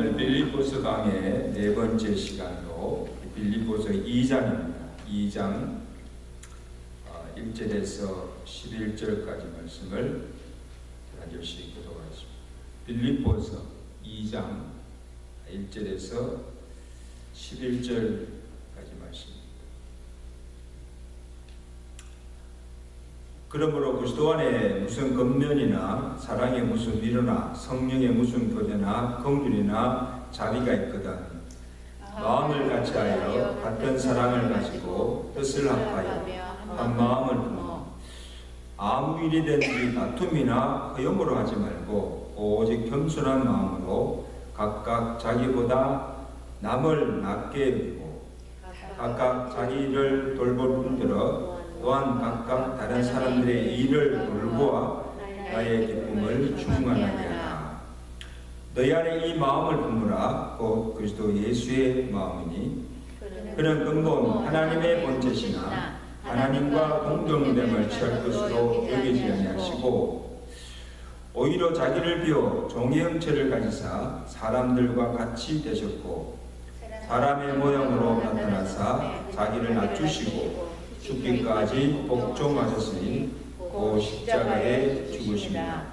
오늘 빌립보서 강의 네 번째 시간으로 빌립보서 2장입니다. 2장 1절에서 11절까지 말씀을 한 절씩 보도록 하겠습니다. 빌립보서 2장 1절에서 11절까지 말씀입니다. 그러므로 그리스도 안에 무슨 겉면이나 사랑에 무슨 위로나 성령에 무슨 교제나 긍휼이나 자비가 있거든 마음을 같이하여 같은 사랑을 가지고 뜻을 합하여 한 마음을 품어 아무 일이든지 다툼이나 허용으로 하지 말고 오직 겸손한 마음으로 각각 자기보다 남을 낮게 여기고 각각 자기 일을 돌볼 뿐더러 또한 각각 다른 사람들의 일을 돌보아 나의 기쁨을 충만하게 하라. 너희 안에 이 마음을 품으라. 곧 그리스도 예수의 마음이니 그는 근본 하나님의 본체시나 하나님과 동등됨을 취할 것으로 여기지 아니하시고 오히려 자기를 비워 종의 형체를 가지사 사람들과 같이 되셨고 사람의 모양으로 나타나사 자기를 낮추시고 죽기까지 복종하셨으니 그 십자가에 죽으십니다.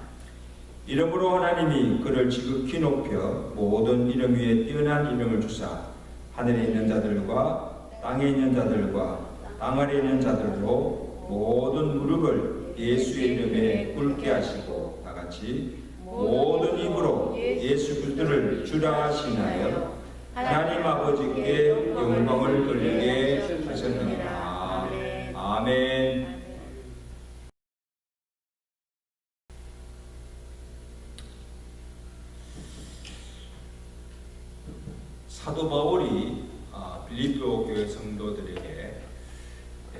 이러므로 하나님이 그를 지극히 높여 모든 이름 위에 뛰어난 이름을 주사 하늘에 있는 자들과 땅에 있는 자들과 땅 아래에 있는 자들로 모든 무릎을 예수의 이름에 꿇게 하시고 다같이 모든 입으로 예수 그리스도를 주라 하시나요 하나님 아버지께 영광을 돌리게 하셨느니라. 아멘. 사도 바울이 빌립보 교회 성도들에게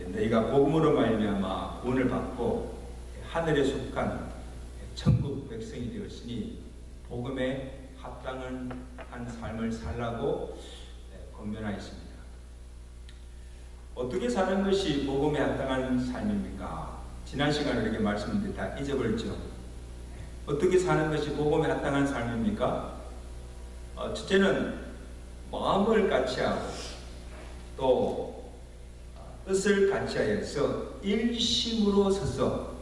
너희가 복음으로 말미암아 구원을 받고 하늘에 속한 천국 백성이 되었으니 복음에 합당한 삶을 살라고 권면하였습니다. 어떻게 사는 것이 복음에 합당한 삶입니까? 지난 시간에 이렇게 말씀드렸는데 다 잊어버렸죠? 어떻게 사는 것이 복음에 합당한 삶입니까? 첫째는 마음을 같이하고 또 뜻을 같이하여서 일심으로 서서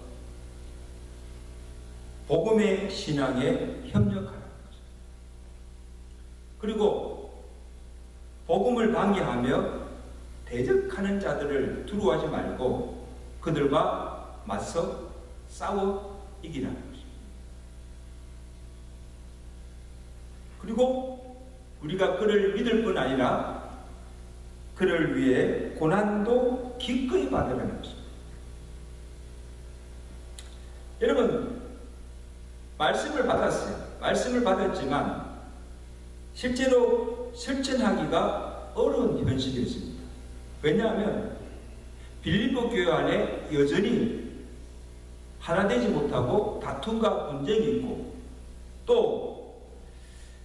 복음의 신앙에 협력하는 거죠. 그리고 복음을 방해하며 대적하는 자들을 두려워하지 말고 그들과 맞서 싸워 이기라는 것입니다. 그리고 우리가 그를 믿을 뿐 아니라 그를 위해 고난도 기꺼이 받으라는 것입니다. 여러분, 말씀을 받았어요. 말씀을 받았지만 실제로 실천하기가 어려운 현실이었습니다. 왜냐하면 빌립보 교회 안에 여전히 하나 되지 못하고 다툼과 분쟁이 있고 또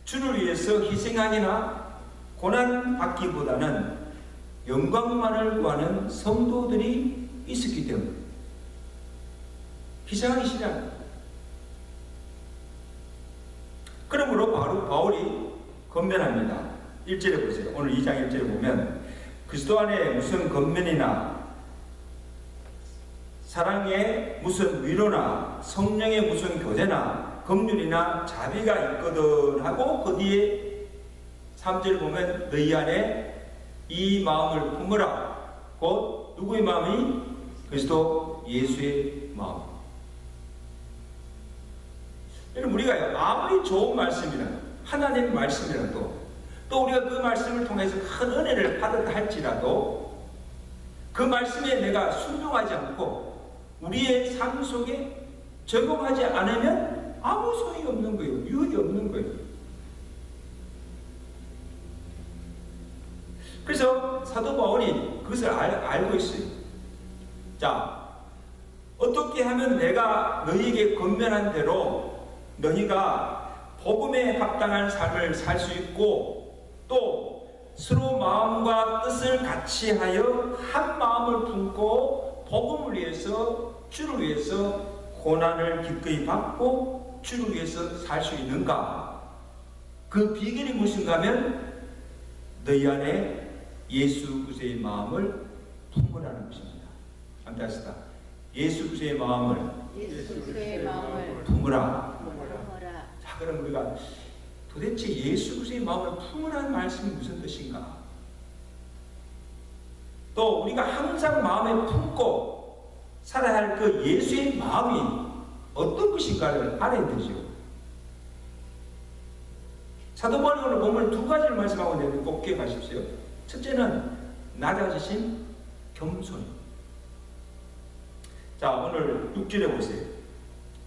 주를 위해서 희생하기나 고난받기보다는 영광만을 구하는 성도들이 있었기 때문에 희생하기 싫어하는 거예요. 그러므로 바울이 권면합니다. 1절에 보세요. 오늘 2장 1절에 보면 그리스도 안에 무슨 겉면이나 사랑에 무슨 위로나 성령에 무슨 교제나 긍휼이나 자비가 있거든 하고 그 뒤에 3절 보면 너희 안에 이 마음을 품으라. 곧 누구의 마음이? 그리스도 예수의 마음. 여러분, 우리가 아무리 좋은 말씀이라도 하나님 말씀이라도 또 우리가 그 말씀을 통해서 큰 은혜를 받았다 할지라도 그 말씀에 내가 순종하지 않고 우리의 삶 속에 적용하지 않으면 아무 소용이 없는 거예요. 유익이 없는 거예요. 그래서 사도 바울이 그것을 알고 있어요. 자, 어떻게 하면 내가 너희에게 권면한 대로 너희가 복음에 합당한 삶을 살 수 있고 또 서로 마음과 뜻을 같이 하여 한 마음을 품고 복음을 위해서 주를 위해서 고난을 기꺼이 받고 주를 위해서 살 수 있는가? 그 비결이 무엇인가 하면 너희 안에 예수 그리스도의 마음을 품으라는 것입니다. 함께 하시다. 예수 그리스도의 마음을 품으라. 자, 그럼 우리가 도대체 예수 그리스도의 마음을 품으라는 말씀이 무슨 뜻인가? 또 우리가 항상 마음에 품고 살아야 할 그 예수의 마음이 어떤 것인가를 알아야 되죠. 사도 바울이 오늘 본문 두 가지를 말씀하고 있는데 꼭 기억하십시오. 첫째는 낮아지신 겸손. 자, 오늘 6절에 보세요.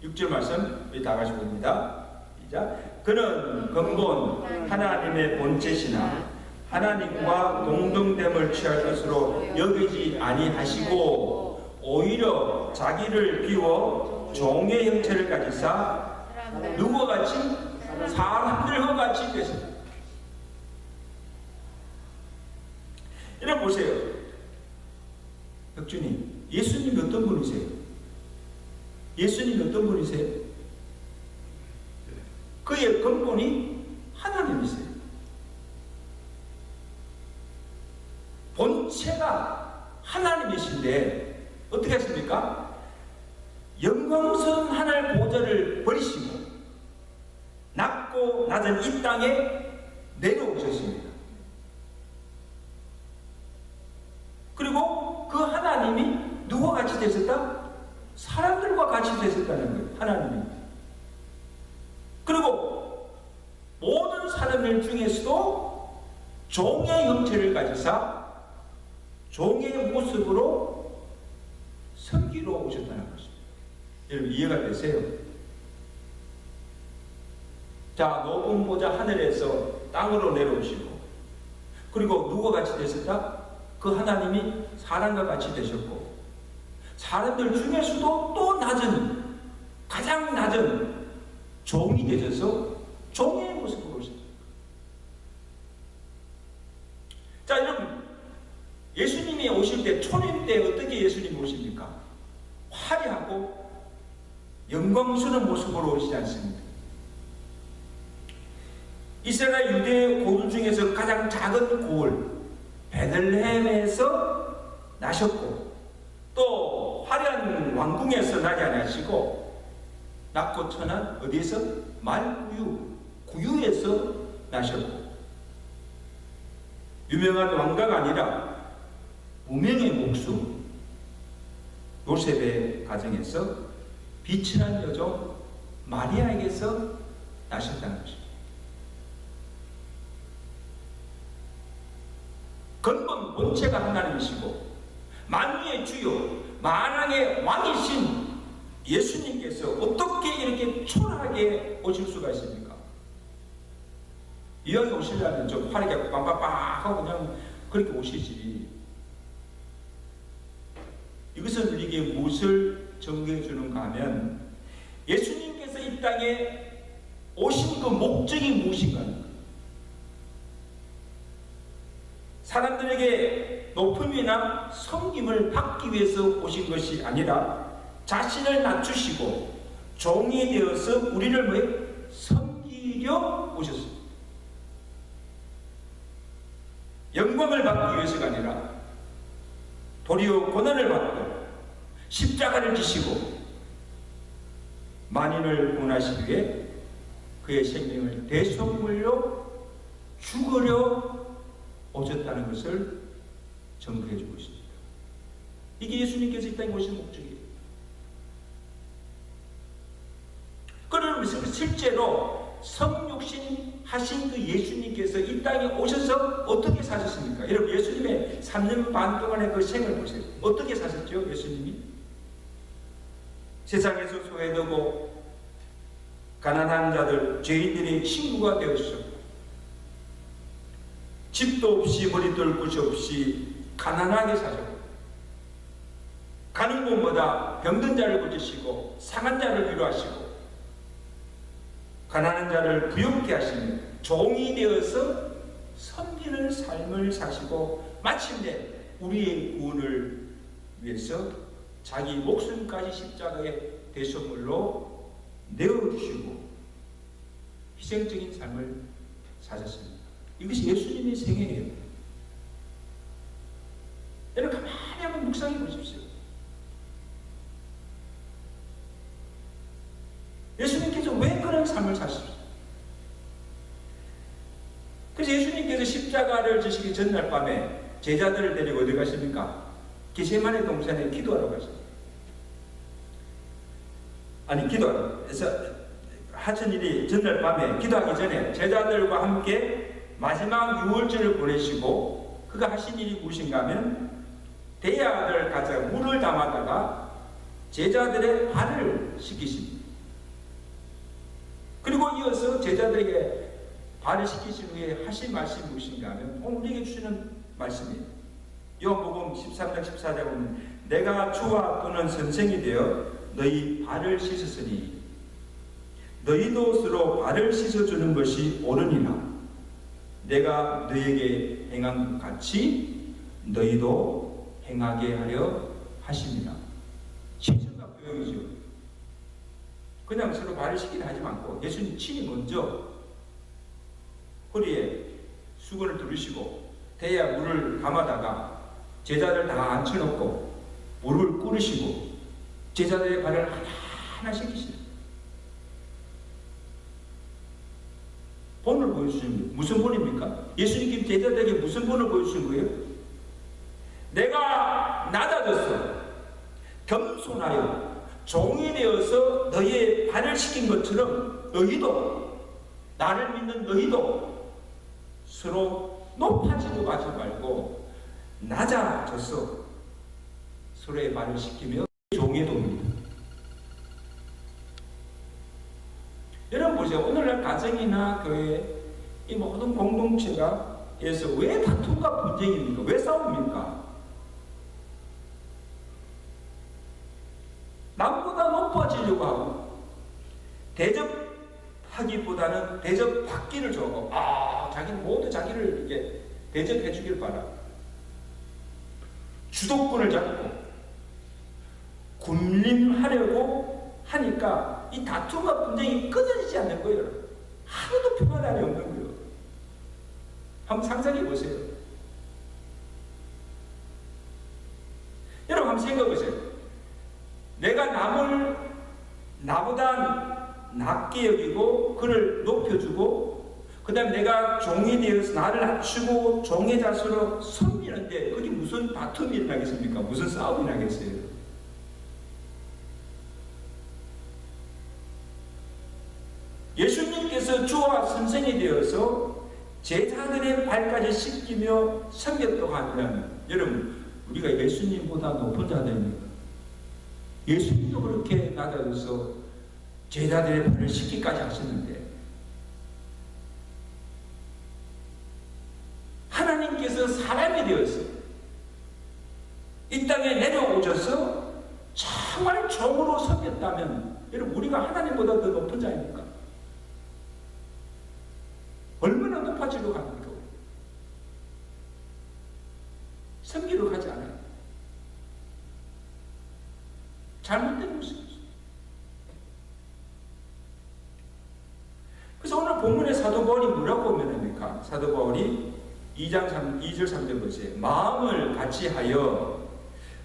6절 말씀 우리 다 같이 봅니다. 시작. 그는 근본 하나님의 본체시나 하나님과 동등됨을 취할 것으로 여기지 아니하시고 오히려 자기를 비워 종의 형체를 가지사 누구와 같이? 사람들과 같이 되셨다. 이래 보세요. 혁준이, 예수님이 어떤 분이세요? 예수님이 어떤 분이세요? 그의 근본이 하나님이세요. 본체가 하나님이신데 어떻게 하십니까? 영광스러운 하늘 보좌를 버리시고 낮고 낮은 이 땅에 내려오셨습니다. 그리고 그 하나님이 누구와 같이 되셨다? 사람들과 같이 되셨다는 거예요. 하나님이. 그리고 모든 사람들 중에서도 종의 형체를 가지사 종의 모습으로 섬기러 오셨다는 것입니다. 여러분 이해가 되세요? 자, 높은 보좌 하늘에서 땅으로 내려오시고 그리고 누구와 같이 되셨다? 그 하나님이 사람과 같이 되셨고 사람들 중에서도 또 낮은 가장 낮은 종이 되셔서 종의 모습으로 오셨습니다. 자, 여러분 예수님이 오실 때 초림 때 어떻게 예수님이 오십니까? 화려하고 영광스러운 모습으로 오시지 않습니까? 이스라엘 유대 고들 중에서 가장 작은 고을 베들레헴에서 나셨고 또 화려한 왕궁에서 나지 않으시고 낮고 천한 어디에서? 말구유 구유에서 나셨고 유명한 왕가가 아니라 무명의 목수 요셉의 가정에서 비천한 여종 마리아에게서 나셨다는 것입니다. 근본 본체가 하나님이시고 만유의 주요 만왕의 왕이신 예수님께서 어떻게 이렇게 초라하게 오실 수가 있습니까? 이왕에 오시려면 좀 화려하게 빵빵빵 하고 그냥 그렇게 오시지. 이것은 우리에게 무엇을 증거해 주는가 하면 예수님께서 이 땅에 오신 그 목적이 무엇인가? 사람들에게 높음이나 섬김을 받기 위해서 오신 것이 아니라 자신을 낮추시고 종이 되어서 우리를 왜 섬기려 오셨습니다. 영광을 받기 위해서가 아니라 도리어 고난을 받고 십자가를 지시고 만인을 구원하시기 위해 그의 생명을 대속물로 죽으려 오셨다는 것을 증거해 주고 있습니다. 이게 예수님께서 이 땅에 오신 목적이에요. 그러면 실제로 성육신 하신 그 예수님께서 이 땅에 오셔서 어떻게 사셨습니까? 여러분 예수님의 3년 반 동안의 그 생을 보세요. 어떻게 사셨죠? 예수님이 세상에서 소외되고 가난한 자들, 죄인들의 친구가 되어주셨고 집도 없이 머리둘 곳이 없이 가난하게 사셨고 가는 곳마다 병든 자를 고치시고 상한 자를 위로하시고 가난한 자를 부욕케 하시며 종이 되어서 섬기는 삶을 사시고 마침내 우리의 구원을 위해서 자기 목숨까지 십자가의 대속물로 내어주시고 희생적인 삶을 사셨습니다. 이것이 예수님의 생애예요. 여러분 가만히 한번 묵상해 보십시오. 예수님께서 왜 그런 삶을 사셨습니까? 그래서 예수님께서 십자가를 지시기 전날 밤에 제자들을 데리고 어디 가십니까? 게세마네 동산에 기도하러 가십니다. 아니 기도해서 하신 일이 전날 밤에 기도하기 전에 제자들과 함께 마지막 유월절을 보내시고 그가 하신 일이 무엇인가 하면 대야를 가져 물을 담아다가 제자들의 발을 씻기십니다. 그리고 이어서 제자들에게 발을 씻기신 후에 하신 말씀이 무엇인가 하면 오늘 우리에게 주시는 말씀이에요. 요한복음 13장 14절에 보면 내가 주와 또는 선생이 되어 너희 발을 씻었으니 너희도 서로 발을 씻어주는 것이 옳으니라. 내가 너희에게 행한 것 같이 너희도 행하게 하려 하심이라. 신성과 교육이죠. 그냥 서로 발을 씻기다 하지 않고 예수님 친히 먼저 허리에 수건을 두르시고 대야 물을 담아다가 제자들 다 앉혀놓고 물을 끓이시고 제자들의 발을 하나하나 씻기시는 본을 보여주시는 거예요. 무슨 본입니까? 예수님께서 제자들에게 무슨 본을 보여주신 거예요? 내가 낮아졌어 겸손하여 종이 되어서 너희의 발을 씻긴 것처럼 너희도 나를 믿는 너희도 서로 높아지고 가지 말고 낮아져서 서로의 발을 씻기며 종의 도입니다. 여러분 보세요. 오늘날 가정이나 교회 이 모든 공동체가에서 왜 다툼과 분쟁입니까? 왜 싸웁니까? 남보다 높아지려고 하고 대접하기보다는 대접받기를 좋아하고 자기는 모두 자기를 이렇게 대접해 주길 바라. 주도권을 잡고 군림하려고 하니까 이 다툼과 분쟁이 끊어지지 않는 거예요. 하나도 평안함이 없는 거예요. 한번 상상해 보세요. 여러분 한번 생각해 보세요. 내가 남을 나보다 낮게 여기고 그를 높여주고 그 다음에 내가 종이 되어서 나를 낮추고 종의 자세로 섬기는데 그게 무슨 다툼이 일어나겠습니까? 무슨 싸움이 나겠어요? 예수님께서 주와 선생이 되어서 제자들의 발까지 씻기며 섬겼다고 하면 여러분 우리가 예수님보다 높은 자들입니까? 예수님도 그렇게 낮아져서 제자들의 발을 씻기까지 하셨는데 하나님께서 사람이 되어서 이 땅에 내려오셔서 정말 종으로 섬겼다면 여러분 우리가 하나님보다 더 높은 자입니까? 얼마나 높아지려고 합니까? 섬기러 가지 않아요. 잘못된 모습이죠. 그래서 오늘 본문의 사도 바울이 뭐라고 표현합니까? 사도 바울이 2절 3절 보세요. 마음을 같이 하여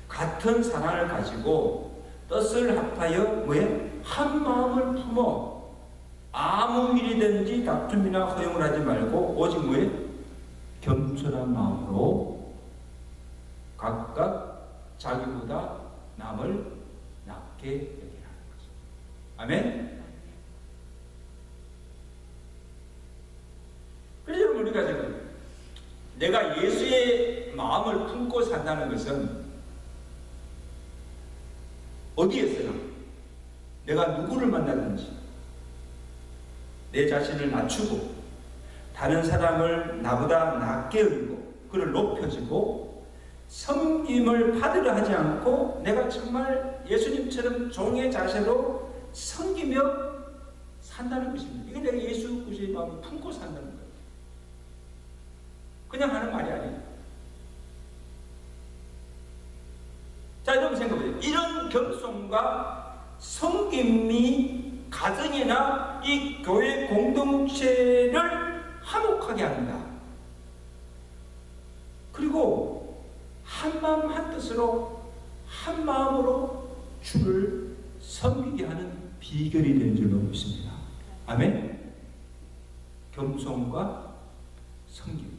같은 사랑을 가지고 뜻을 합하여 뭐에 한 마음을 품어 아무 일이든지 다툼이나 허용을 하지 말고 오직 뭐에 겸손한 마음으로 각각 자기보다 남을 낮게 여기라는 거죠. 아멘. 그래서 여러분 우리가 지금 내가 예수의 마음을 품고 산다는 것은 어디에서나 내가 누구를 만나든지 내 자신을 낮추고 다른 사람을 나보다 낮게 여기고 그를 높여주고 섬김을 받으려 하지 않고 내가 정말 예수님처럼 종의 자세로 섬기며 산다는 것입니다. 이게 내가 예수 그리스도의 마음을 품고 산다는 거예요. 그냥 하는 말이 아니에요. 자, 여러분 생각해보세요. 이런 겸손과 섬김이 가정이나 이 교회 공동체를 화목하게 한다. 그리고 한 마음 한 뜻으로 한 마음으로 주를 섬기게 하는 비결이 되는 줄 믿습니다. 아멘. 겸손과 섬김.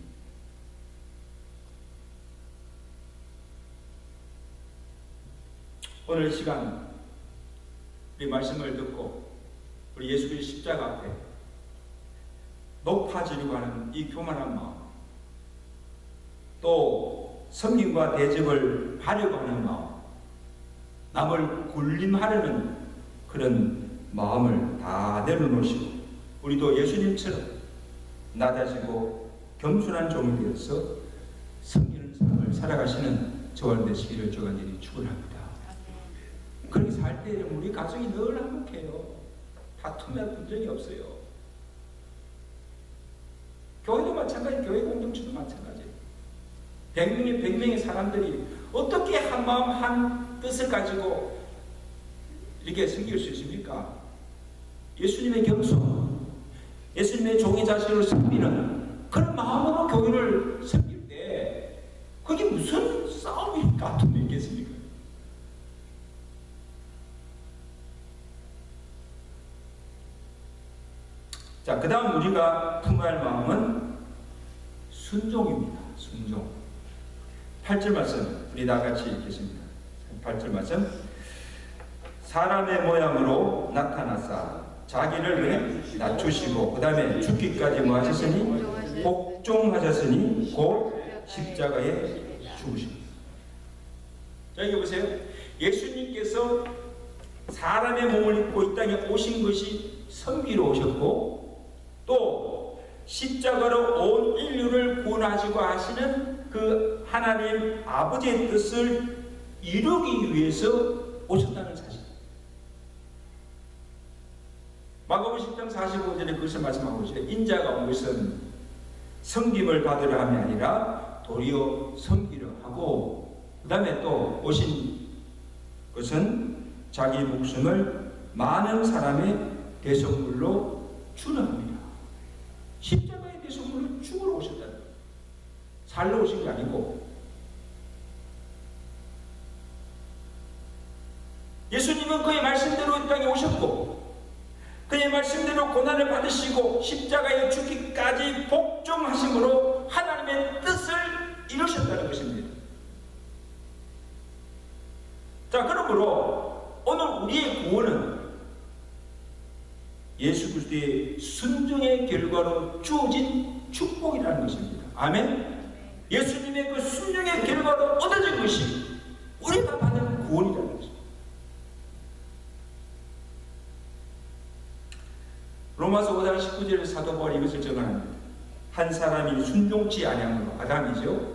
오늘 시간 우리 말씀을 듣고 우리 예수 그리스도 십자가 앞에 높아지려고 하는 이 교만한 마음, 또 섬김과 대접을 하려고 하는 마음, 남을 군림하려는 그런 마음을 다 내려놓으시고 우리도 예수님처럼 낮아지고 겸손한 종이 되어서 섬기는 삶을 살아가시는 저와 되시기를 주가 내리 축원합니다. 그렇게 살 때 우리 가정이 늘 화목해요. 다툼이나 분쟁이 없어요. 교회도 마찬가지, 교회 공동체도 마찬가지. 100명의 사람들이 어떻게 한 마음 한 뜻을 가지고 이렇게 섬길 수 있습니까? 예수님의 겸손, 예수님의 종의 자식을 섬기는 그런 마음으로 교회를 섬길 때 그게 무슨 싸움이 다툼이 있겠습니까? 자, 그 다음 우리가 품어야 할 마음은 순종입니다. 순종. 8절 말씀 우리 다같이 읽겠습니다. 8절 말씀. 사람의 모양으로 나타나사 자기를 낮추시고 그 다음에 죽기까지 뭐 하셨으니? 복종하셨으니 곧 십자가에 죽으십니다. 자, 여기 보세요. 예수님께서 사람의 몸을 입고 이 땅에 오신 것이 섬기러 오셨고 또 십자가로 온 인류를 구원하시고 하시는 그 하나님 아버지의 뜻을 이루기 위해서 오셨다는 사실. 마가복음 10장 45절에 그것을 말씀하고 있어요. 인자가 온 것은 섬김을 받으려 함이 아니라 도리어 섬기려 하고 그 다음에 또 오신 것은 자기 목숨을 많은 사람의 대속물로 주려 합니다. 십자가의 대속물로 죽으러 오셨다. 살러 오신 게 아니고 예수님은 그의 말씀대로 이 땅에 오셨고 그의 말씀대로 고난을 받으시고 십자가에 죽기까지 복종하심으로 하나님의 뜻을 이루셨다는 것입니다. 자, 그러므로 오늘 우리의 구원은 예수 그리스도의 순종의 결과로 주어진 축복이라는 것입니다. 아멘. 예수님의 그 순종의 결과로 얻어진 것이 우리가 받은 구원이라는 것입니다. 로마서 5장 19절에 사도 바울이 이것을 정언합니다. 한 사람이 순종치 아니함으로 아담이죠.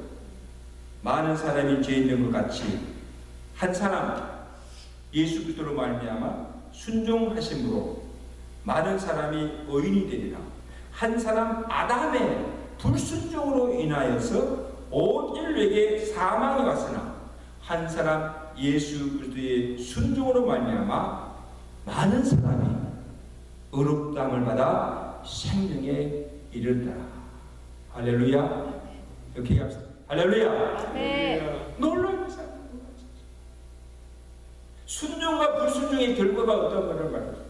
많은 사람이 죄 있는 것 같이 한 사람 예수 그리스도로 말미암아 순종하심으로 많은 사람이 의인이 되리라. 한 사람 아담의 불순종으로 인하여서 온 인류에게 사망이 왔으나 한 사람 예수 그리스도의 순종으로 말미암아 많은 사람이 의롭다함을 받아 생명에 이르리라. 할렐루야. 이렇게 합시다. 할렐루야. 네. 놀라운 사람. 순종과 불순종의 결과가 어떤 것을 말합니다.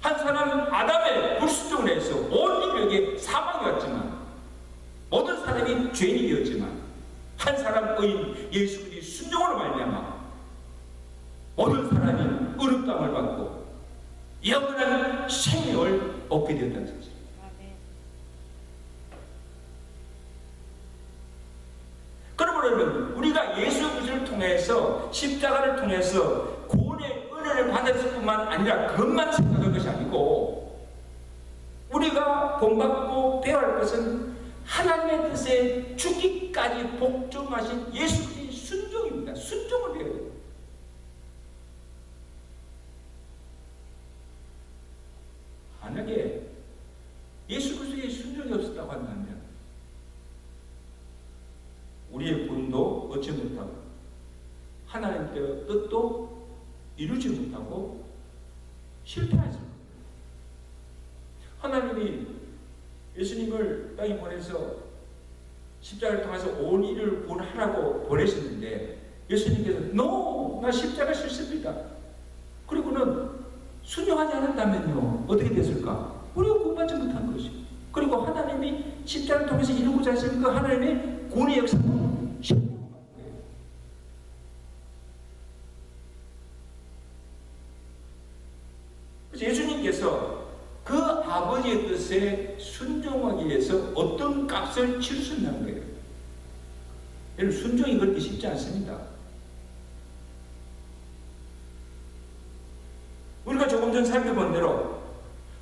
한 사람은 아담의 불순종을 해서 온 인류에게 사망이 왔지만 모든 사람이 죄인이 되었지만 한 사람 의인 예수 그리스도의 순종으로 말미암아 모든 사람이 의롭다함을 받고 영원한 생명을 얻게 되었다는 사실. 그러므로 우리가 예수 그리스도를 통해서 십자가를 통해서 구원의 은혜를 받았을 뿐만 아니라 그것만 생각할 것이 아니고 우리가 본받고 배워야 할 것은 하나님의 뜻에 죽기까지 복종하신 예수 그리스도의 순종입니다. 순종을 배워야 돼요. 만약에 예수 그리스도의 순종이 없었다고 한다면 우리의 구원도 얻지 못하고 하나님의 뜻도 이루지 못하고 실패했을 겁니다. 하나님이 예수님을 땅에 보내서 십자가를 통해서 온 일을 구원하라고 보내셨는데 예수님께서 No! 나 십자가 싫습니다. 그리고는 순종하지 않았다면요 어떻게 됐을까? 우리가 구원받지 못한 것이요. 그리고 하나님이 십자가를 통해서 이루고자 하신 그 하나님의 구원의 역사는 실패한 거예요. 그래서 예수님께서 그 아버지의 뜻에 순종하기 위해서 어떤 값을 치르셨다는 거예요. 여러분, 순종이 그렇게 쉽지 않습니다. 우리가 조금 전 살펴본 대로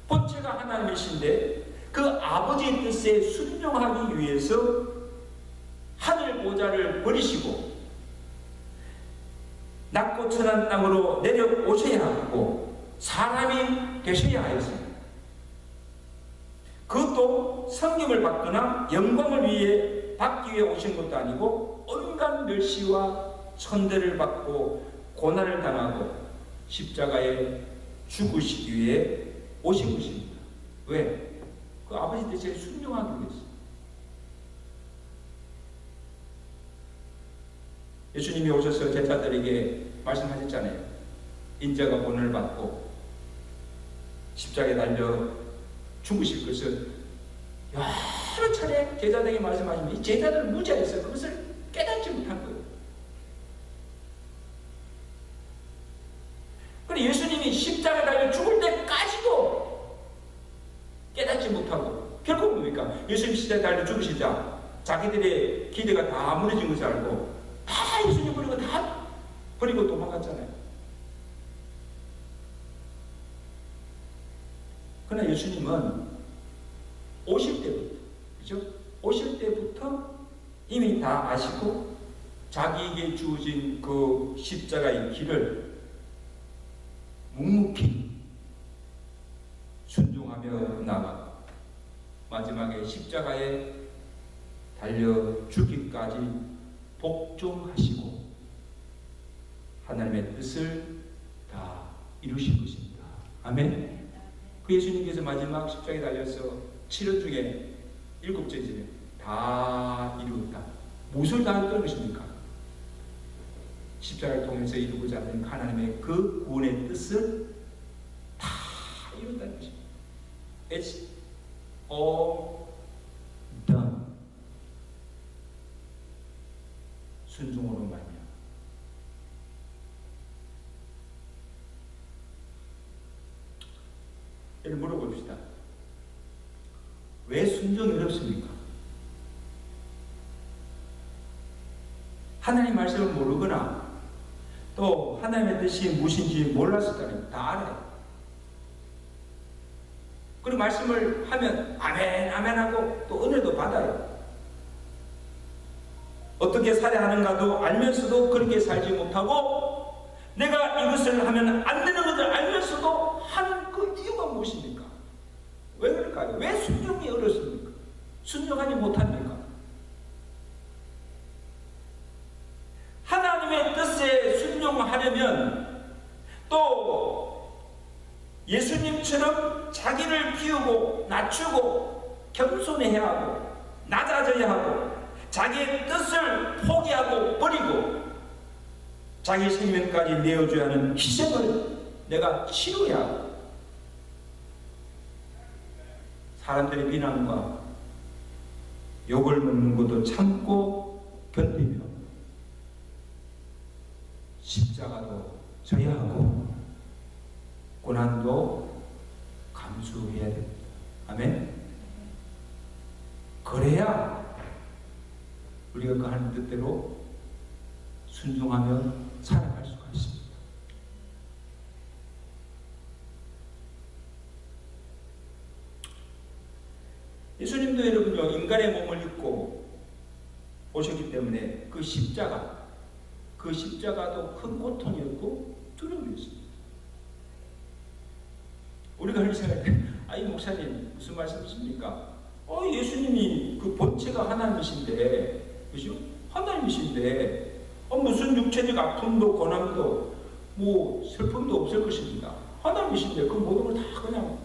본체가 하나님이신데 그 아버지의 뜻에 순종하기 위해서 하늘 보좌를 버리시고 낮고 천한 땅으로 내려오셔야 하고 사람이 되셔야 하였습니다. 그것도 성경을 받거나 영광을 위해 받기 위해 오신 것도 아니고 온갖 멸시와 천대를 받고 고난을 당하고 십자가에 죽으시기 위해 오신 것입니다. 왜? 그 아버지 뜻에 순종하기 위해서. 예수님이 오셔서 제자들에게 말씀하셨잖아요. 인자가 고난을 받고 십자가에 달려 죽으실 것을 여러 차례 제자들에게 말씀하시면 이 제자들은 무지해서 그것을 깨닫지 못한 거예요. 그런데 예수님이 십자가에 달려 죽을 때까지도 깨닫지 못하고 결국 뭡니까? 예수님 십자가에 달려 죽으시자 자기들의 기대가 다 무너진 것을 알고 다 예수님 버리고 도망갔잖아요. 그러나 예수님은 오실 때부터, 그죠? 오실 때부터 이미 다 아시고 자기에게 주어진 그 십자가의 길을 묵묵히 순종하며 나가 마지막에 십자가에 달려 죽기까지 복종하시고 하나님의 뜻을 다 이루신 것입니다. 아멘. 그 예수님께서 마지막 십자가에 달려서 7일 중에 7째쯤에 다 이루었다. 무엇을 다 했던 것입니까? 십자가를 통해서 이루고자 하는 하나님의 그 구원의 뜻을 다 이룬다는 것입니다. It's all done. 순종으로 말이야. 여러분 물어봅시다. 왜 순종이 어렵습니까? 하나님 말씀을 모르거나 또 하나님의 뜻이 무엇인지 몰랐을 때는 다 알아요. 그리고 말씀을 하면 아멘 아멘 하고 또 은혜도 받아요. 어떻게 살아야 하는가도 알면서도 그렇게 살지 못하고 내가 이것을 하면 안 되는 것을 알면서도 하는 그 이유가 무엇입니까? 왜 그럴까요? 왜 순종이 어렵습니까? 순종하지 못합니까? 하나님의 뜻에 순종하려면 또 예수님처럼 자기를 비우고 낮추고 겸손해야 하고 낮아져야 하고 자기의 뜻을 포기하고 버리고 자기 생명까지 내어줘야 하는 희생을 내가 치러야 하고 사람들의 비난과 욕을 먹는 것도 참고 견디며 십자가도 져야 하고 고난도 감수해야 됩니다. 아멘. 그래야 우리가 그 하나님 뜻대로 순종하며 살아갈 수가 있습니다. 예수님도 여러분요 인간의 몸을 입고 오셨기 때문에 그 십자가도 큰 고통이었고 두려움이었습니다. 우리가 그렇게 생각해, 이 목사님 무슨 말씀이십니까? 예수님이 그 본체가 하나님이신데, 그죠? 하나님이신데, 무슨 육체적 아픔도 고난도 뭐 슬픔도 없을 것입니다. 하나님이신데 그 모든 걸 다 그냥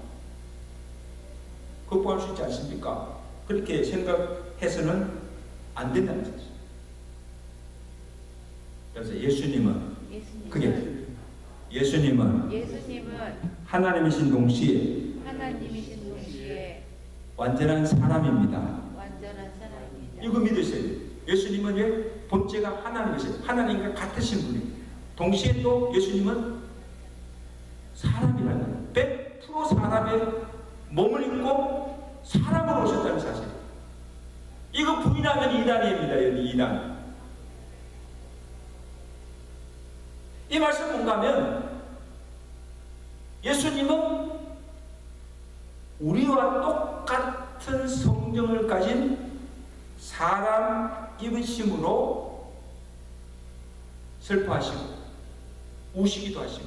극복할 수 있지 않습니까? 그렇게 생각해서는 안 된다는 거죠. 그래서 예수님은 하나님이신 동시에 완전한 사람입니다. 이거 믿으셔야 돼요. 예수님은 왜 본체가 하나님이세요. 하나님과 같으신 분이에요. 동시에 또 예수님은 사람이라는 거예요. 100% 사람의 몸을 입고 사람으로 오셨다는 사실. 이거 부인하면 이단입니다. 여기 이단. 이 말씀 뭔가 하면 예수님은 우리와 똑같은 성정을 가진 사람이심으로 슬퍼하시고 우시기도 하시고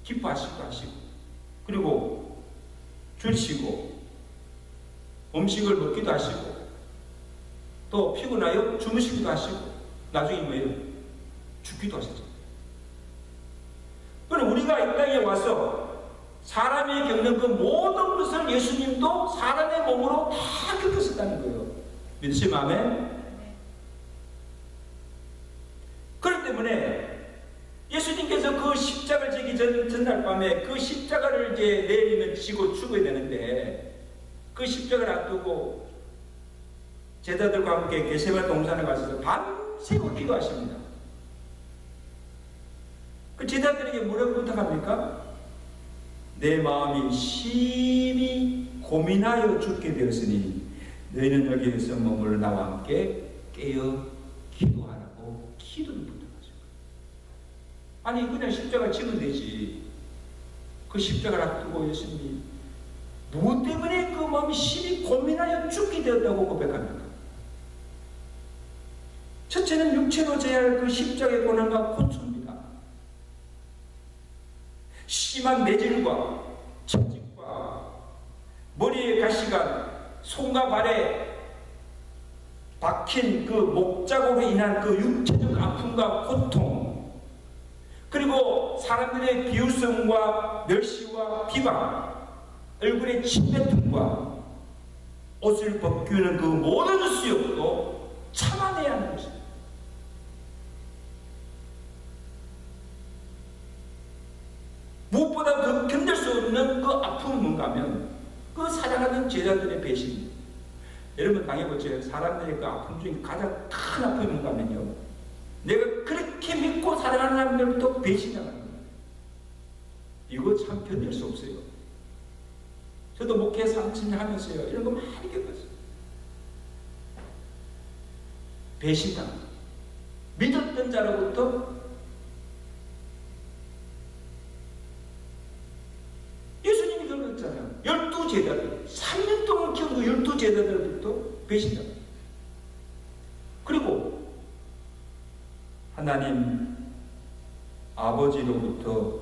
기뻐하시기도 하시고 그리고 줄이시고 음식을 먹기도 하시고 또 피곤하여 주무시기도 하시고 나중에 뭐예요? 죽기도 하시죠. 그럼 우리가 이 땅에 와서 사람이 겪는 그 모든 것을 예수님도 사람의 몸으로 다 겪으셨다는 거예요. 믿으시면 아멘? 그렇기 때문에 예수님께서 그 십자가를 지기 전날 밤에 그 십자가를 이제 내리면 지고 죽어야 되는데 그 십자가를 앞두고 제자들과 함께 겟세마네 동산에 가셔서 밤새고 기도하십니다. 그 제자들에게 뭐라고 부탁합니까? 내 마음이 심히 고민하여 죽게 되었으니 너희는 여기에서 머물러 나와 함께 깨어 기도하라고 기도를 부탁하죠. 아니 그냥 십자가 지면 되지. 그 십자가를 앞두고 예수님이 무엇 때문에 그 마음이 심히 고민하여 죽게 되었다고 고백합니까? 첫째는 육체로 져야 할 그 십자가의 고난과 고통입니다. 심한 매질과 채찍과 머리에 가시가 손과 발에 박힌 그 목자국으로 인한 그 육체적 아픔과 고통 그리고 사람들의 비웃음과 멸시와 비방 얼굴에 침뱉음과 옷을 벗기는 그 모든 수욕도 참아내야 하는 것입니다. 무엇보다 그 견딜 수 없는 그 아픔은 뭔가 하면 그 사랑하는 제자들의 배신입니다. 여러분 당해보세요. 사람들의 그 아픔 중에 가장 큰 아픔이 뭔가 하면요. 내가 그렇게 믿고 사랑하는 사람들부터 배신당하는 거예요. 이거 참 견딜 수 없어요. 저도 목회 30년 하면서요. 이런 거 많이 겪었어요. 배신당. 믿었던 자로부터 예수님이 그랬잖아요. 12제자들 3년 동안 키운 그 12제자들부터 배신당. 그리고 하나님 아버지로부터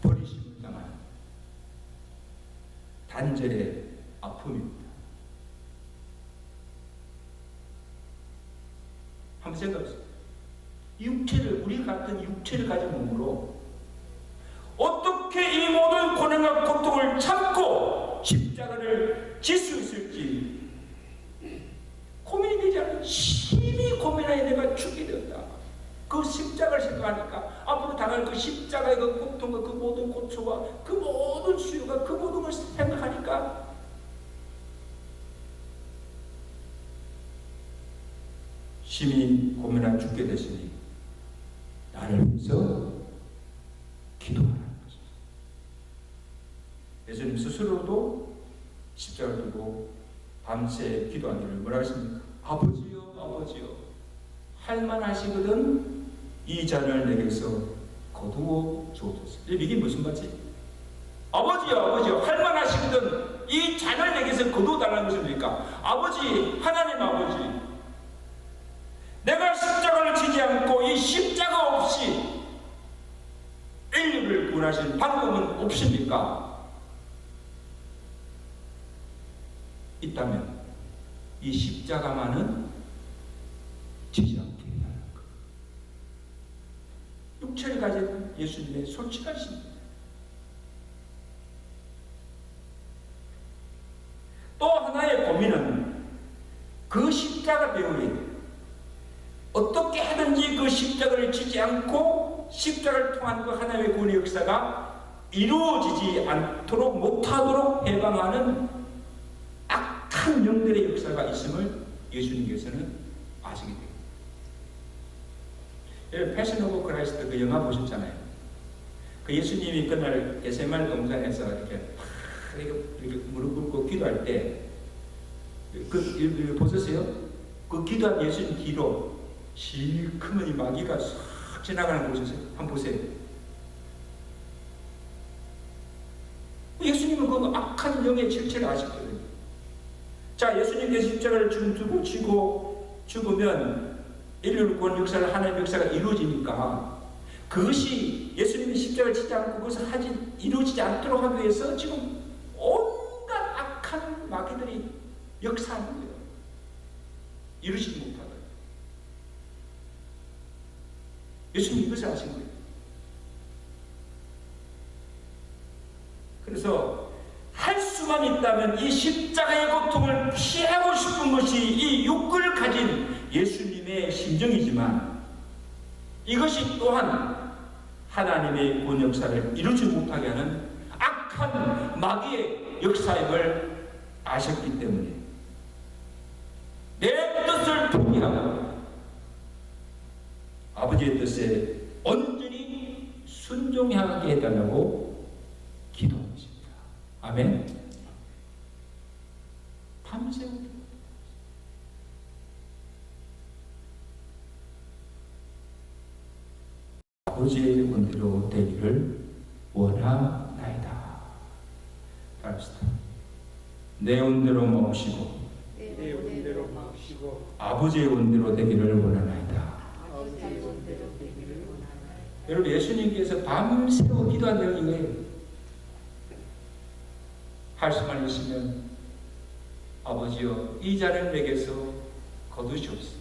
버리심을 당하는 단절의 아픔입니다. 한번 생각해보세요. 육체를, 우리 같은 육체를 가진 몸으로 어떻게 이 모든 고난과 고통을 참고 십자가를 질 수 있을지 고민이 되지 않아요. 심히 고민하여 내가 죽게 되었다. 그 십자가를 생각하니까 앞으로 당할 그 십자가의 그 고통과 그 모든 고초와 그 모든 수요가 그 모든 걸 생각하니까 심히 고민하여 죽게 되시니 나를 위해서 기도하라는 것입니다. 예수님 스스로도 십자가를 두고 밤새 기도하기를 뭐라 하십니까? 아버지요 아버지요 할만하시거든 이 잔을 내게서 거두어 주옵소서. 이게 무슨 말이지? 아버지요 아버지요 할만하시거든 이 잔을 내게서 거두어 달라는 것입니까? 아버지 하나님 아버지 내가 십자가를 지지 않고 이 십자가 없이 인류를 구원하신 방법은 없습니까? 있다면 이 십자가만은 지지 않게 해달라는 것. 육체를 가진 예수님의 솔직한 신. 또 하나의 고민은 그 십자가 배우리 어떻게 하든지 그 십자가를 지지 않고 십자가를 통한 그 하나님의 구원의 역사가 이루어지지 않도록 못하도록 해방하는 악한 영들의 역사가 있음을 예수님께서는 아시게 됩니다. 여러분 패션 오브 크라이스트 그 영화 보셨잖아요. 그 예수님이 그날 겟세마네 동산에서 이렇게 무릎 꿇고 기도할 때 그 보셨어요? 그 기도한 예수님 뒤로 시커먼 이 마귀가 싹 지나가는 거 보셨어요? 한번 보세요. 예수님은 그 악한 영의 실체를 아시거든요. 자, 예수님께서 십자가를 두고 치고 죽으면 인류를 구원 역사를 하나님의 역사가 이루어지니까 그것이 예수님이 십자가를 치지 않고 그것을 이루어지지 않도록 하기 위해서 지금 온갖 악한 마귀들이 역사하는 거예요. 이루지 못하도록. 예수님이 이것을 아신 거예요. 그래서 할 수만 있다면 이 십자가의 고통을 피하고 싶은 것이 이 육을 가진 예수님의 심정이지만 이것이 또한 하나님의 구원 역사를 이루지 못하게 하는 악한 마귀의 역사임을 아셨기 때문에 내 뜻을 포기하고 아버지의 뜻에 온전히 순종하게 해달라고 기도하는 것입니다. 아멘. 밤새워 아버지의 은혜로 되기를 원하나이다. 따라합시다. 내 은혜로 마옵시고 아버지의 은혜로 되기를 원하나이다. 여러분 예수님께서 밤새워 기도한 이유에 할 수만 있으면 아버지여 이 잔을 내게서 거두시옵소서.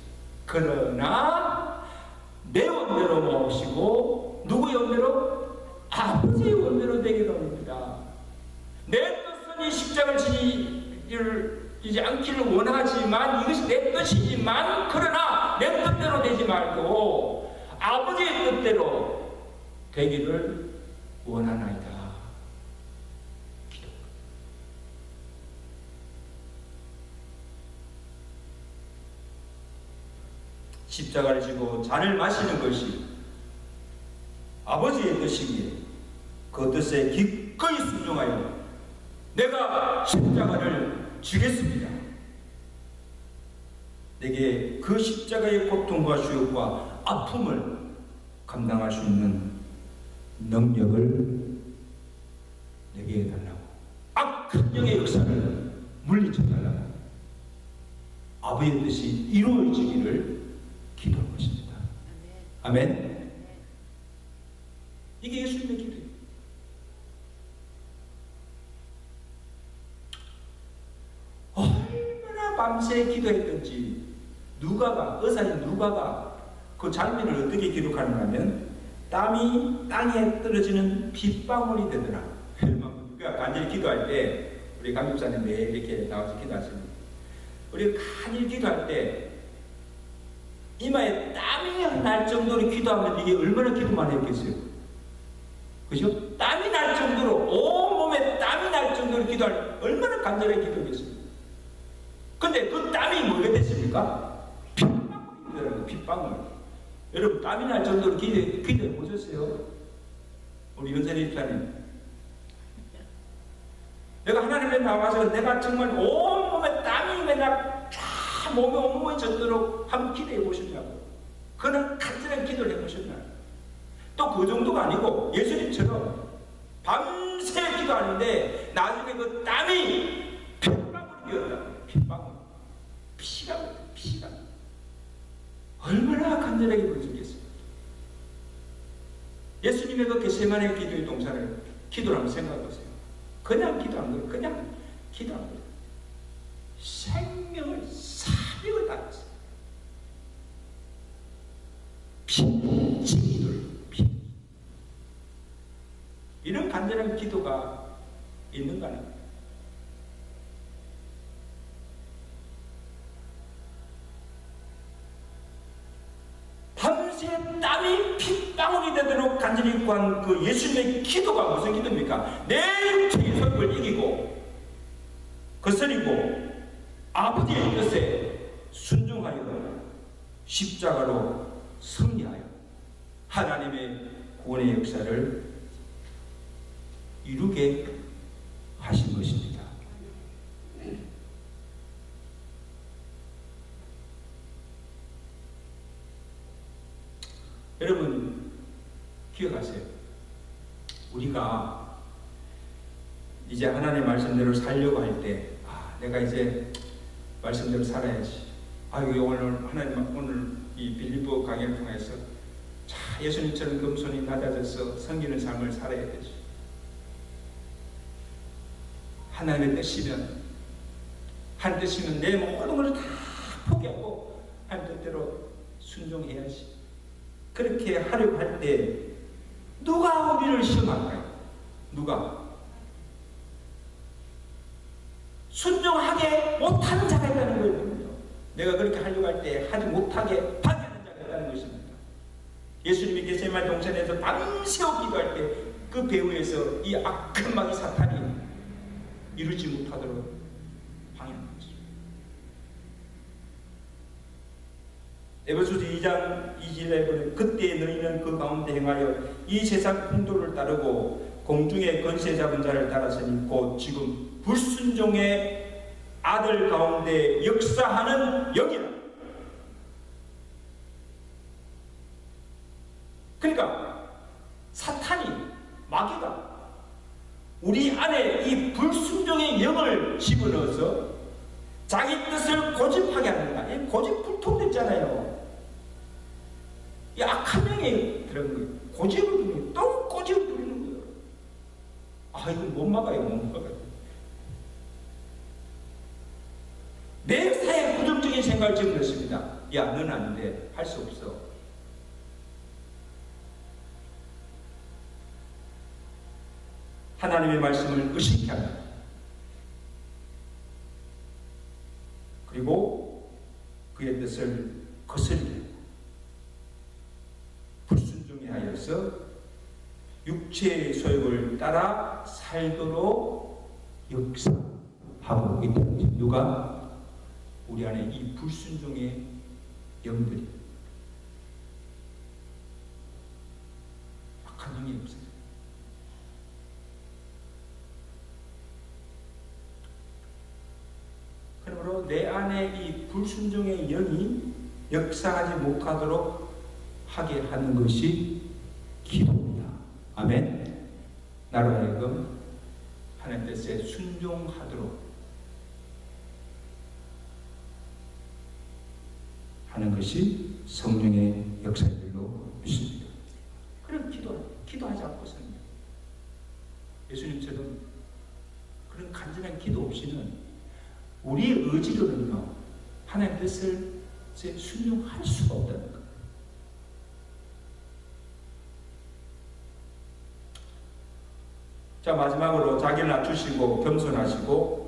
그러나 내 원대로 마옵시고 누구의 원대로? 아버지의 원대로 되기를 원합니다. 내 뜻은 이 십자가를 지지 않기를 원하지만 이것이 내 뜻이지만 그러나 내 뜻대로 되지 말고 아버지의 뜻대로 되기를 원하나이다. 십자가를 지고 잔을 마시는 것이 아버지의 뜻이기에 그 뜻에 기꺼이 순종하여 내가 십자가를 지겠습니다. 내게 그 십자가의 고통과 주역과 아픔을 감당할 수 있는 능력을 내게 해달라고 악한 영의 역사를 물리쳐달라고 아버지의 뜻이 이루어지기를 기도할 것입니다. 아멘. 이게 예수님의 기도예요. 얼마나 밤새 기도했던지 의사인 누가가 그 장면을 어떻게 기록하는가 하면 땀이 땅에 떨어지는 빗방울이 되더라. 그러니까 간절히 기도할 때 우리 강집사님 매일 이렇게 나와서 기도하십니다. 우리 간절히 기도할 때 이마에 땀이 날 정도로 기도하면 이게 얼마나 기도만 했겠어요? 그죠? 땀이 날 정도로 온몸에 땀이 날 정도로 기도할 얼마나 간절하게 기도했겠어요? 근데 그 땀이 뭐가 됐습니까? 빗방울이더라고요. 빗방울. 여러분 땀이 날 정도로 기도해 보셨어요? 우리 윤선희 집사님 내가 하나님께 나와서 내가 정말 온몸에 땀이 맨날 몸에 온몸에 젖도록 한번 기도해 보셨냐고. 그는 간절한 기도를 해보셨나요? 또 그 정도가 아니고 예수님처럼 밤새 기도하는데 나중에 그 땀이 핏방울이 되었다. 핏방울. 피가 얼마나 간절하게 부르셨겠어요. 예수님의 그 겟세마네 기도의 동산을 기도를 한번 생각해보세요. 그냥 기도한 거예요. 그냥 기도한 거예요. 생명을 사명을 받았어요. 빈지 기도를 이런 간절한 기도가 있는가 하는 거예요. 땀이 핏방울이 되도록 간절히 구한 그 예수님의 기도가 무슨 기도입니까? 내 육체의 성을 이기고 거스리고 아버지의 뜻에 순종하여 십자가로 승리하여 하나님의 구원의 역사를 이루게 하신 것입니다. 여러분 기억하세요. 우리가 이제 하나님의 말씀대로 살려고 할 때 내가 이제 말씀대로 살아야지. 오늘 이 빌립보 강의를 통해서 예수님처럼 겸손히 낮아져서 섬기는 삶을 살아야 되지. 하나님의 뜻이면 내 모든 것을 다 포기하고 하나님 뜻대로 순종해야지. 그렇게 하려고 할 때 누가 우리를 시험할까요? 누가? 순종하게 못하는 자가 있다는 거예요. 내가 그렇게 하려고 할 때 하지 못하게 방해하는 자가 있다는 것입니다. 예수님이 겟세마네 동산에서 밤새워 기도할 때 그 배후에서 이 악한 마귀 사탄이 이루지 못하도록 방해하는 것입니다. 에베소서 2장 2절에 보면 그때 너희는 그 가운데 행하여 이 세상 풍도를 따르고 공중의 권세 잡은 자를 따라서니 곧 지금 불순종의 아들 가운데 역사하는 영이라. 그러니까 사탄이 마귀가 우리 안에 이 불순종의 영을 집어넣어서 자기 뜻을 고집하게 합니다. 이 고집 불통됐잖아요. 이 악한 영이 들어간 거예요. 고집을 부리는 거예요. 또 고집을 부리는 거예요. 이건 못 막아요. 못 막아요. 내 사회 부정적인 생각을 집어넣습니다. 야, 너는 안 돼. 할 수 없어. 하나님의 말씀을 의식케 합니다. 그리고 그의 뜻을 거스르게 하고 불순종에 하여서 육체의 소욕을 따라 살도록 역사하고 있다는 거죠. 누가? 우리 안에 이 불순종의 영들이. 악한 영이 없어요. 그러므로 내 안에 이 불순종의 영이 역사하지 못하도록 하게 하는 것이 기도입니다. 아멘. 나로 하여금 하나님 뜻에 순종하도록 하는 것이 성령의 역사들로 믿습니다. 그런 기도하지 않고서는 예수님처럼 그런 간절한 기도 없이는 우리의 의지로는요, 하나님의 뜻을 순종할 수가 없다는 거예요. 자, 마지막으로 자기를 낮추시고 겸손하시고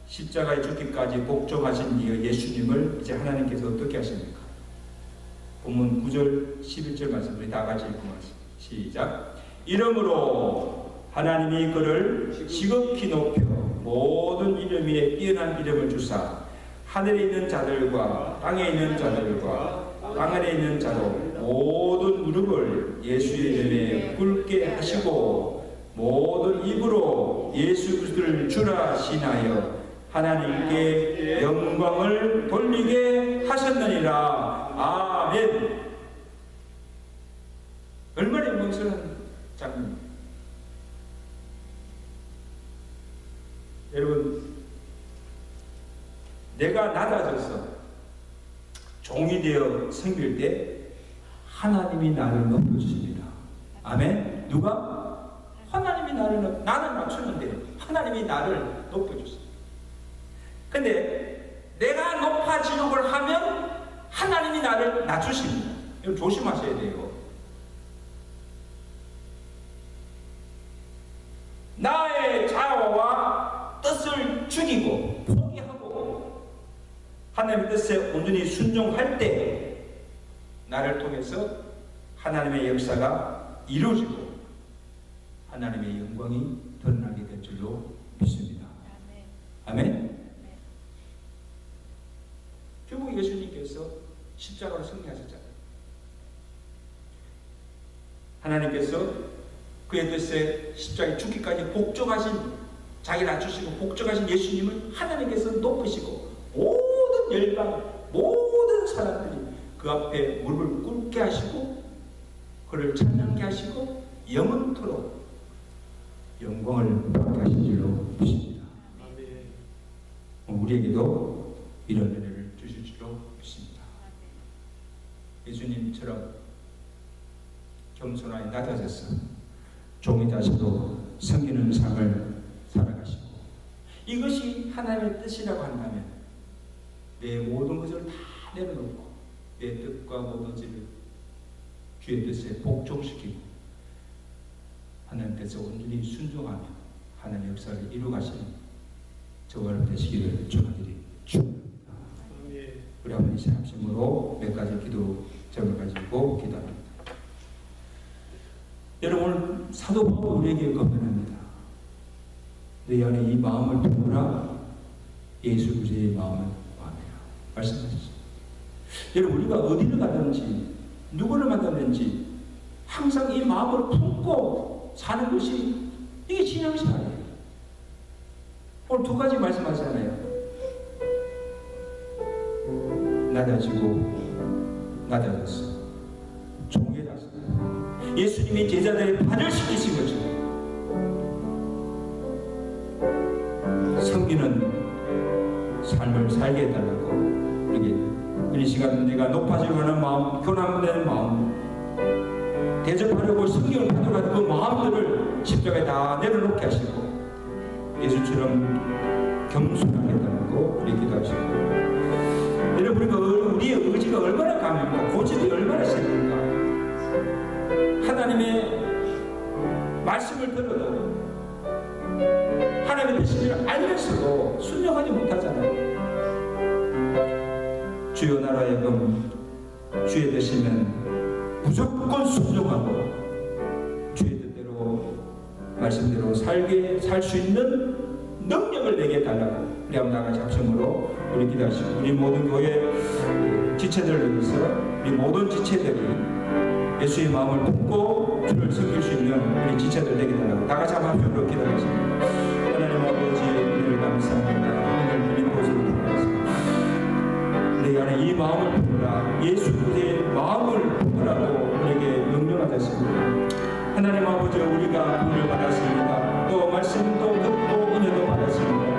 십자가에 죽기까지 복종하신 이 예수님을 이제 하나님께서 어떻게 하십니까? 본문 9절 11절 말씀 우리 다 같이 읽고 시작. 이러므로 하나님이 그를 지극히 높여 모든 이름 위에 뛰어난 이름을 주사 하늘에 있는 자들과 땅에 있는 자들과 땅 아래 있는 자도 모든 무릎을 예수의 이름에 꿇게 하시고 모든 입으로 예수 그리스도를 주라 신하여 하나님께 영광을 돌리게 하셨느니라. 아멘. 얼마나 영광스러운 장면입니다. 여러분, 내가 낮아져서 종이 되어 섬길 때 하나님이 나를 높여주십니다. 아멘. 누가? 하나님이 나는 낮추는데 하나님이 나를 높여주십니다. 근데 내가 높아지려고 하면 하나님이 나를 낮추십니다. 이거 조심하셔야 돼요. 나의 자아와 뜻을 죽이고 포기하고 하나님의 뜻에 온전히 순종할 때 나를 통해서 하나님의 역사가 이루어지고 하나님의 영광이 드러나게 될 줄로 믿습니다. 아멘. 결국 예수님께서 십자가로 승리하셨잖아요. 하나님께서 그의 뜻에 십자가에 죽기까지 복종하신, 자기를 낮추시고 복종하신 예수님을 하나님께서 높이시고 모든 열방, 모든 사람들이 그 앞에 무릎을 꿇게 하시고 그를 찬양케 하시고 영원토록 영광을 받게 하신 줄로 믿습니다. 우리에게도 이런 은혜를 주실 줄로 믿습니다. 예수님처럼 겸손하게 낮아져서 종이 되셔도 섬기는 삶을 살아가시고, 이것이 하나님의 뜻이라고 한다면 내 모든 것을 다 내려놓고 내 뜻과 모든 것을 주의 뜻에 복종시키고 하나님께서 온전히 순종하며 하나님의 역사를 이루가시는 저와 여러분 되시기를 축원드리 축원합니다. 우리 아버지 합심으로 몇 가지 기도 점을 가지고 기도합니다. 여러분, 사도 바울 우리에게 건면합니다. 내 안에 이 마음을 품으라, 예수 그리스도의 마음을 구하느라 말씀하셨습니다. 여러분, 우리가 어디를 가든지 누구를 만나든지 항상 이 마음을 품고 사는 것이 이게 신앙생활이에요. 오늘 두 가지 말씀하잖아요. 낮아졌어. 종해졌어. 예수님이 제자들의 발을 씻기신 거죠. 섬기는 삶을 살게 해달라고 우리에게 이 시간 내가 높아지려고 하는 마음, 교남되는 마음, 대접하려고 성경을 가져가는 그 마음들을 십자가에 다 내려놓게 하시고 예수처럼 겸손하게 해달라고 우리 기도하시고, 여러분, 우리의 의지가 얼마나 강합니까? 고집이 얼마나 셉니까? 하나님의 말씀을 들어도 하나님의 뜻을 알면서도 순종하지 못하잖아요. 주여 나라의금 주의 뜻이면 무조건 순종하고 주의 뜻대로 말씀대로 살 수 있는 능력을 내게 달라고 우리 한번 나같이 합심으로 우리 기도하시고, 우리 모든 교회 지체들을 위해서 우리 모든 지체들이 예수의 마음을 품고 주를 섬길 수 있는 우리 지체들 되게 달라고 나같이 합심으로 기도하겠습니다. 하나님 아버지, 은혜를 감사합니다. 오늘 우리 곳으로 돌아가서 내 안에 이 마음을 품으라, 예수 그리스도의 마음을 품으라고 우리에게 명령하셨습니다. 하나님 아버지, 우리가 은혜를 받았습니다. 또 말씀도 듣고 은혜도 받았습니다.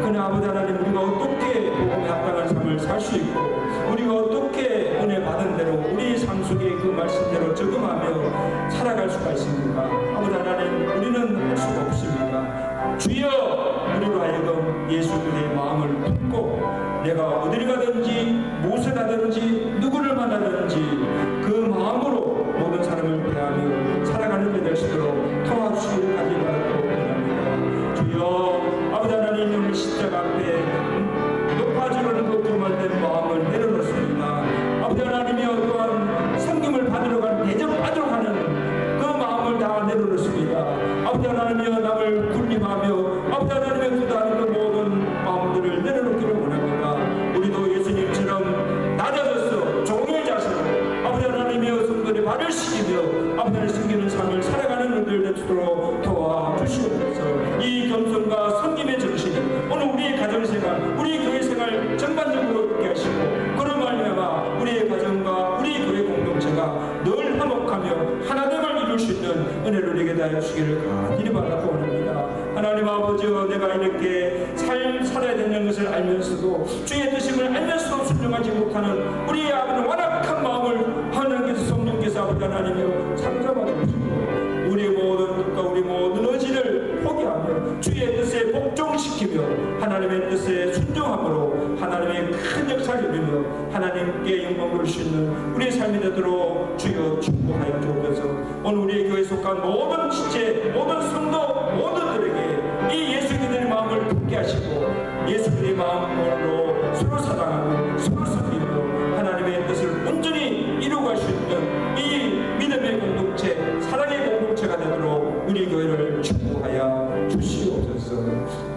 그러나 아버지 하나님, 우리가 어떻게 복음에 합당한 삶을 살 수 있고 우리가 어떻게 은혜 받은 대로 우리 삶 속에 그 말씀대로 적응하며 살아갈 수가 있습니까? 아버지 하나님, 우리는 할 수가 없습니다. 주여, 우리로 하여금 예수 그리스도의 마음을 품고 내가 어디를 가든지 무엇을 하든지 누구를 만나든지 그 마음으로 모든 사람을 대하며 살아가는 데 될 수 있도록 도와주시기를 간절히 원합니다. 주여, 아버지 하나님, 오늘 십자가 앞에 높아지려는 그 교만된 마음을 내려놓습니다. 아버지 하나님이여, 또한 성김을 받으러 가는, 대접받으러 가는 그 마음을 다 내려놓습니다. 아버지 하나님이여, 남을 군림하며 아버지 하나님의 구다하는 그 모든 마음들을 내려놓기를 원합니다. 우리도 예수님처럼 낮아져서 종의 자세로 아버지 하나님이여 성도의 발을 씻기며 아버지 하나님 섬기는 삶을 살아가는 일들 되도록 도와주시옵소서. 이 겸손과 섬김의 정신이 오늘 우리의 가정생활, 우리 교회생활 전반적으로 있게 하시고, 그런 말미암아 우리의 가정과 우리 교회 공동체가 늘 화목하며 하나됨을 이룰 수 있는 은혜를 우리에게 다해 주시기를 간절히 바라고 원합니다. 하나님 아버지여, 내가 이렇게 살아야 되는 것을 알면서도 주의 뜻임을 알면서도 순종하지 못하는 우리의 아버지 완악한 마음을 하나님께서, 성령께서 아버지 하나님이여 상담하여 주시고 우리의 모든 뜻과 우리 모든 의지를 포기하며 주의 뜻에 복종시키며 하나님의 뜻에 순종함으로 하나님의 큰 역사를 이루며 하나님께 영광 돌릴 수 있는 우리의 삶이 되도록 주여 축복하여 주옵소서. 오늘 우리의 교회에 속한 모든 지체, 모든 성도, 모두들에게 이 예수 그리스도의 마음을 품게 하시고 예수 그리스도의 마음으로 서로 사랑하고 서로 섬기며 하나님의 뜻을 온전히 이루어갈 수 있는 이 공동체가 되도록 우리 교회를 축복하여 주시옵소서.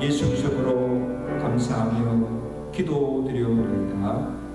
예수 이름으로 감사하며 기도드려옵니다.